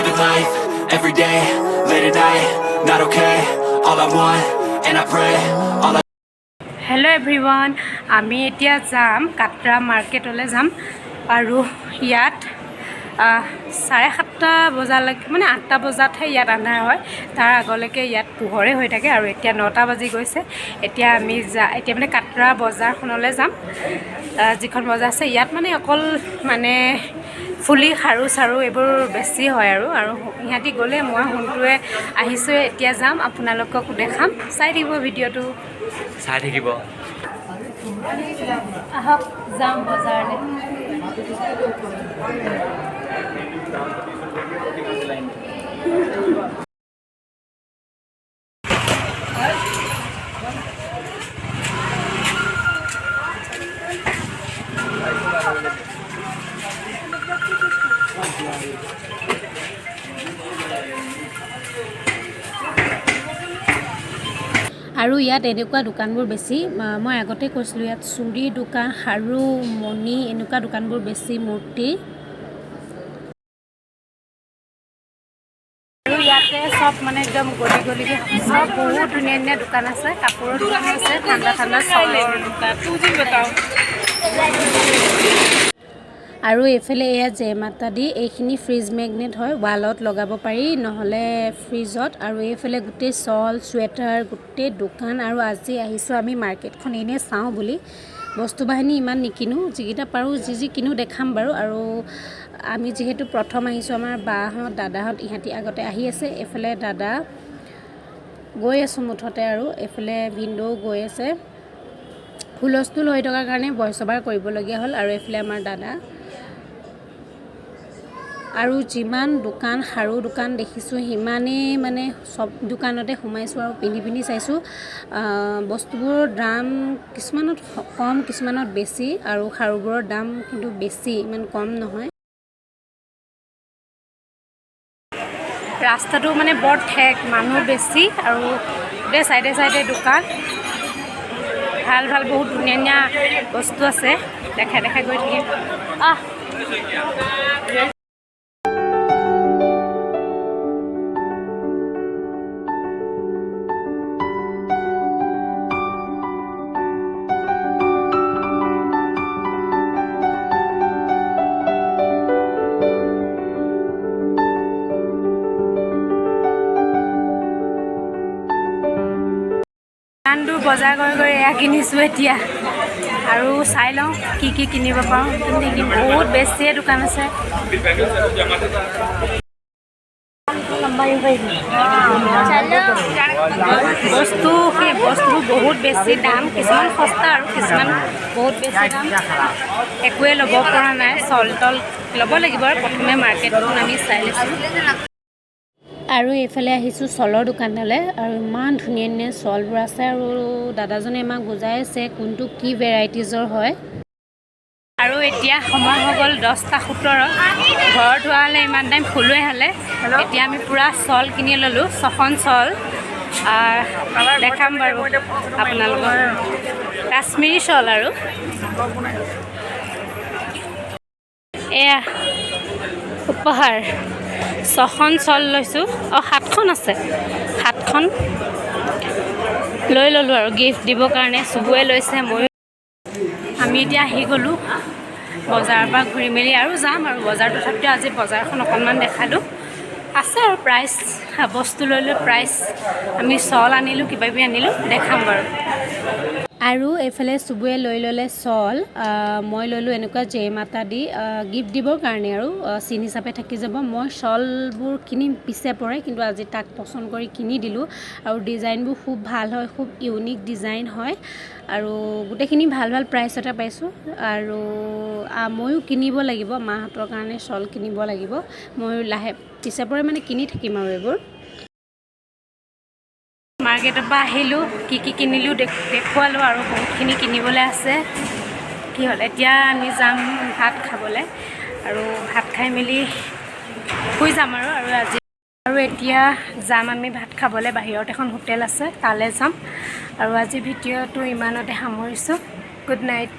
living life, every day, late at night, not okay. All I want, and I pray, all I Hello everyone, আমি এতিয়া যাম কাটৰা মাৰ্কেটলৈ যাম আৰু ইয়াত 7:30 বজালৈকে মানে 8টা বজাতহে ইয়াত আন্ধাৰ হয় তাৰ আগলৈকে ইয়াত পোহৰে হৈ থাকে আৰু এতিয়া 9টা বাজি গৈছে এতিয়া আমি এতিয়া মানে কাটৰা বজাৰখনলৈ যাম যিখন বজাৰ আছে ইয়াত মানে অকল মানে ফুলি খাৰু চাৰু এইবোৰ বেছি হয় আৰু ইহাতি গ'লে মই হুনটোৱে আহিছোঁ এতিয়া যাম আপোনালোকক দেখাম চাই থাকিব ভিডিঅ'টো চাই থাকিব আহক যাম বজাৰলৈ আৰু ইয়াত এনেকুৱা দোকানবোৰ বেছি মই আগতে কৈছিলোঁ ইয়াত চুৰি দোকান হাৰু মণি এনেকুৱা দোকানবোৰ বেছি মূৰ্তি আৰু ইয়াতে সব মানে একদম গলি গলিকে সব বহুত ধুনীয়া ধুনীয়া দোকান আছে কাপোৰৰ দোকান আছে ঠাণ্ডা ঠাণ্ডা চাউলৰ দোকান আৰু এফালে এয়া জেমাতা দি এইখিনি ফ্ৰিজ মেগনেট হয় ৱালত লগাব পাৰি নহলে ফ্ৰিজত আৰু এফালে গোটেই সল সুৱেটাৰ গোটেই দোকান আৰু আজি আহিছো আমি মাৰ্কেটখন এনে চাও বুলি বস্তু বাহিনী ইমান নিকিনো যিকিটা পাৰো যি কিনো দেখাম বাৰু আৰু আমি যেহেতু প্ৰথম আহিছো আমাৰ বাহত দাদাহত ইহাতি আগতে আহি আছে এফালে দাদা গৈ আছে মুঠতে আৰু এফালে ভিন্ডো গৈ আছে হুলস্থুল হৈ থকাৰ কাৰণে ভইচ ওভাৰ কৰিবলগীয়া হ'ল আৰু এফালে আমাৰ দাদা আৰু যিমান দোকান হাৰু দোকান দেখিছো হিমানে মানে সব দোকানতে সোমাইছো আৰু পিনি চাইছো বস্তুবোৰৰ দাম কিছুমানত কম কিছুমানত বেছি আৰু হাৰুবোৰৰ দাম কিন্তু বেছি ইমান কম নহয় ৰাস্তাটো মানে বৰ ঠেক মানুহ বেছি আৰু দে সাইডে সাইডে দোকান ভাল ভাল বহুত ধুনীয়া বস্তু আছে দেখা গৈ থাকিম দোকানটো বজাৰ কৰি এয়া কিনিছো এতিয়া আৰু চাই লওঁ কি কিনিব পাৰোঁ কিন্তু বহুত বেছি দোকান আছে বস্তু বহুত বেছি দাম কিছুমান সস্তা আৰু কিছুমান বহুত বেছি দাম একোৱে ল'ব পৰা নাই চল তল ল'ব লাগিব আৰু প্ৰথমে মাৰ্কেটখন আমি চাই লৈছোঁ আৰু এফালে আহিছো চলৰ দোকানলৈ আৰু ইমান ধুনীয়া চলবোৰ আছে আৰু দাদাজনে আমাক বুজাই আছে কোনটো কি ভেৰাইটিজৰ হয় আৰু এতিয়া সময় হৈ গ'ল 10:17 ঘৰত হোৱালে ইমান টাইম ফুলোৱে হ'লে এতিয়া আমি পুৰা চল কিনি ল'লোঁ 6খন চল দেখাম বাৰু আপোনালোকৰ কাশ্মীৰী চল আৰু এয়া উপহাৰ 6খন চল লৈছোঁ 7খন আছে 7খন লৈ ল'লোঁ আৰু গিফ্ট দিবৰ কাৰণে চুবুৱে লৈছে মই আমি এতিয়া আহি গ'লোঁ বজাৰৰ পৰা ঘূৰি মেলি আৰু যাম আৰু বজাৰ তথাপিতো আজি বজাৰখন অকণমান দেখালোঁ আছে আৰু প্ৰাইচ বস্তু লৈ প্ৰাইচ আমি চল আনিলোঁ কিবাকিবি আনিলোঁ দেখাম বাৰু আৰু এফালে চুবুৱে লৈ ল'লে চল মই ল'লোঁ এনেকুৱা জেমাতা দি গিফ্ট দিবৰ কাৰণে আৰু চিন হিচাপে থাকি যাব মই চলবোৰ কিনিম পিছে পৰে কিন্তু আজি তাক পচন্দ কৰি কিনি দিলোঁ আৰু ডিজাইনবোৰ খুব ভাল হয় খুব ইউনিক ডিজাইন হয় আৰু গোটেইখিনি ভাল প্ৰাইচতে পাইছোঁ আৰু ময়ো কিনিব লাগিব মাহঁতৰ কাৰণে চল কিনিব লাগিব ময়ো পিছে পৰে মানে কিনি থাকিম আৰু এইবোৰ মাৰ্কেটৰ পৰা আহিলোঁ কি কিনিলোঁ দেখুৱালোঁ আৰু বহুতখিনি কিনিবলৈ আছে কি হ'ল এতিয়া আমি যাম ভাত খাবলৈ আৰু ভাত খাই মেলি শুই যাম আৰু আজি আৰু এতিয়া যাম আমি ভাত খাবলৈ বাহিৰত এখন হোটেল আছে তালৈ যাম আৰু আজি ভিডিঅ'টো ইমানতে সামৰিছোঁ গুড নাইট